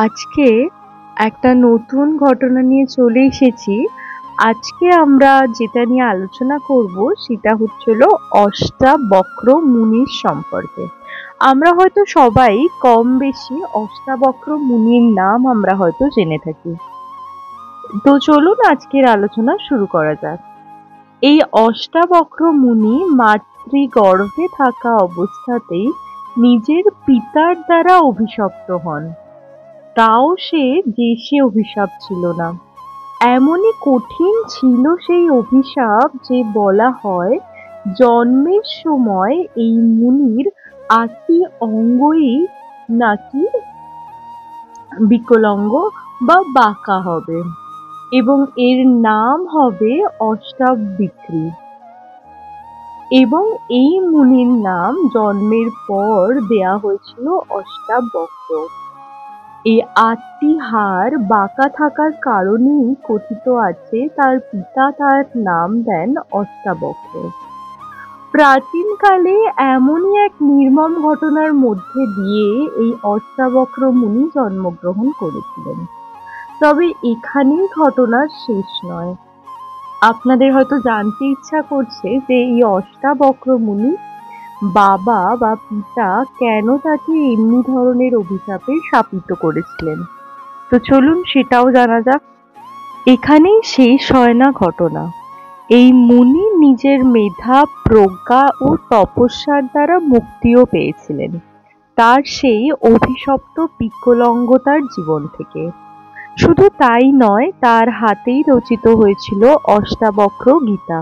আজকে একটা নতুন ঘটনা নিয়ে চলে এসেছি। আজকে আমরা যেটা নিয়ে আলোচনা করব সেটা হচ্ছিল অষ্টাবক্র মুনির সম্পর্কে। আমরা হয়তো সবাই কম বেশি অষ্টাবক্র মুনির নাম আমরা হয়তো জেনে থাকি। তো চলুন আজকের আলোচনা শুরু করা যাক। এই অষ্টাবক্র মুনি মাতৃগর্ভে থাকা অবস্থাতেই নিজের পিতার দ্বারা অভিশপ্ত হন। তাও সে অভিশাপ ছিল না। এমনই কঠিন ছিল সেই অভিশাপ যে বলা হয় জন্মের সময় এই মুনির ৮টি অঙ্গই নাকি বিকলাঙ্গ বা বাঁকা হবে এবং এর নাম হবে অষ্টাবক্রী। এবং এই মুনির নাম জন্মের পর দেয়া হয়েছিল অষ্টাবক্র। এই ৮টি হাড় বাঁকা থাকার কারণেই কথিত আছে তার পিতা তার নাম দেন অষ্টাবক্র। প্রাচীনকালে এমনই এক নির্মম ঘটনার মধ্যে দিয়ে এই অষ্টাবক্র মুনি জন্মগ্রহণ করেছিলেন। তবে এখানেই ঘটনার শেষ নয়। আপনাদের হয়তো জানতে ইচ্ছা করছে যে এই অষ্টাবক্র মুনি বাবা বা পিতা কেন তাকে এমনি ধরনের অভিশাপে শাপিত করেছিলেন। তো চলুন সেটাও জানা যাক। এখানেই শেষ হয় না ঘটনা। এই মুনি নিজের মেধা, প্রজ্ঞা ও তপস্যার দ্বারা মুক্তিও পেয়েছিলেন তার সেই অভিশপ্ত বিকলাঙ্গতার জীবন থেকে। শুধু তাই নয়, তার হাতেই রচিত হয়েছিল অষ্টাবক্র গীতা।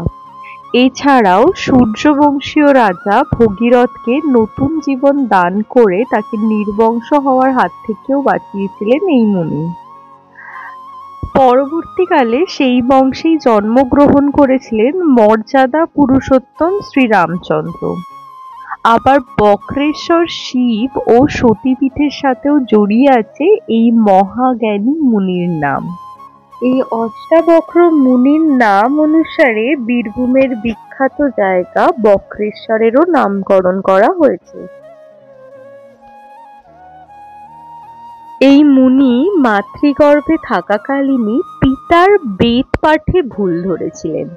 এছাড়াও সূর্যবংশীয় রাজা ভগীরথকে নতুন জীবন দান করে তাকে নির্বংশ হওয়ার হাত থেকেও বাঁচিয়েছিলেন এই মুনি। পরবর্তীকালে সেই বংশেই জন্মগ্রহণ করেছিলেন মর্যাদা পুরুষোত্তম শ্রীরামচন্দ্র। আবার বক্রেশ্বর শিব ও সতীপীঠের সাথেও জড়িয়ে আছে এই মহাজ্ঞানী মুনির নাম। এই অষ্টাবক্র মুনির নাম অনুসারে বীরভূমের বিখ্যাত জায়গা বক্রেশ্বরেরও নামকরণ করা হয়েছে। এই মুনি মাতৃগর্ভে থাকাকালীনই পিতার বেদ পাঠে ভুল ধরেছিলেন।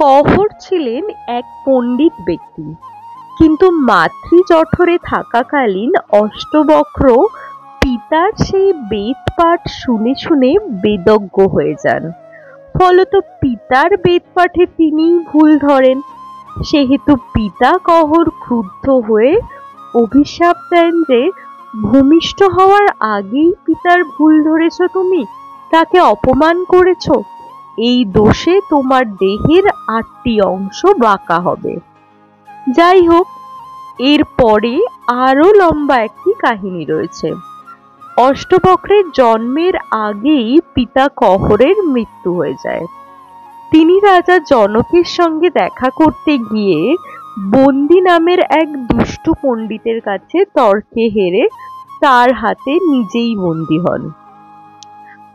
কহর ছিলেন এক পণ্ডিত ব্যক্তি, কিন্তু মাতৃজঠরে থাকাকালীন অষ্টবক্র পিতার সেই বেদ পাঠ শুনে শুনে বেদজ্ঞ হয়ে যান। ফলত পিতার বেদ পাঠে তিনি ভুল ধরেন। সেহেতু পিতা কহর ক্রুদ্ধ হয়ে অভিশাপ দেন যে ভূমিষ্ঠ হওয়ার আগেই পিতার ভুল ধরেছ তুমি, তাকে অপমান করেছ, এই দোষে তোমার দেহের ৮টি অংশ বাঁকা হবে। যাই হোক, এরপরে আরো লম্বা একটি কাহিনী রয়েছে। অষ্টবক্রের জন্মের আগেই পিতা কহরের মৃত্যু হয়ে যায়। তিনি রাজা জনকের সঙ্গে দেখা করতে গিয়ে বন্দি নামের এক দুষ্টু পণ্ডিতের কাছে তর্কে হেরে তার হাতে নিজেই বন্দী হন।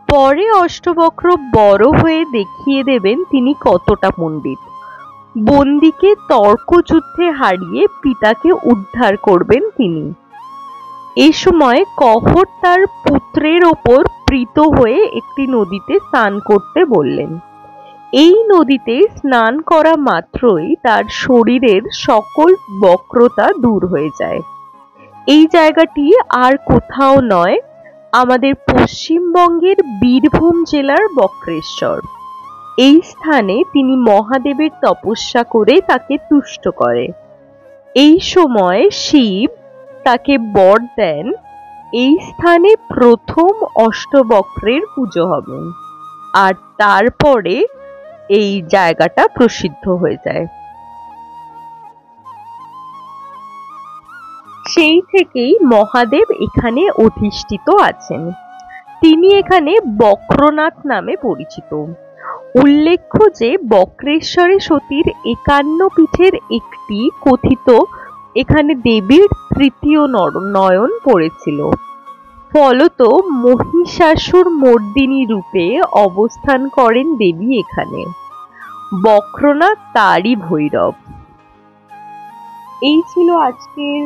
পরে অষ্টবক্র বড় হয়ে দেখিয়ে দেবেন তিনি কতটা পণ্ডিত। বন্দিকে তর্কযুদ্ধে হারিয়ে পিতাকে উদ্ধার করবেন তিনি। এই সময় কহর তার পুত্রের ওপর প্রীত হয়ে একটি নদীতে স্নান করতে বললেন। এই নদীতে স্নান করা মাত্রই তার শরীরের সকল বক্রতা দূর হয়ে যায়। এই জায়গাটি আর কোথাও নয়, আমাদের পশ্চিমবঙ্গের বীরভূম জেলার বক্রেশ্বর। এই স্থানে তিনি মহাদেবের তপস্যা করে তাকে তুষ্ট করে। এই সময় শিব তাকে বর দেন এই স্থানে প্রথম অষ্টবক্রের পুজো হবে, আর তারপরে এই জায়গাটা প্রসিদ্ধ হয়ে যায়। সেই থেকেই মহাদেব এখানে অধিষ্ঠিত আছেন। তিনি এখানে বক্রনাথ নামে পরিচিত। উল্লেখ্য যে বক্রেশ্বরে সতীর ৫১ পীঠের একটি কথিত এখানে দেবীর তৃতীয় নয়ন পড়েছিল। ফলত মহিষাসুর মর্দিনী রূপে অবস্থান করেন দেবী এখানে। বক্রনাথ তারই ভৈরব। এই ছিল আজকের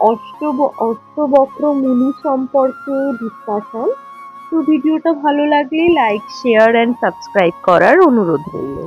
অষ্টবক্র মুনি সম্পর্কে ডিসকাশন। তো ভিডিওটা ভালো লাগলে লাইক, শেয়ার এন্ড সাবস্ক্রাইব করার অনুরোধ রইল।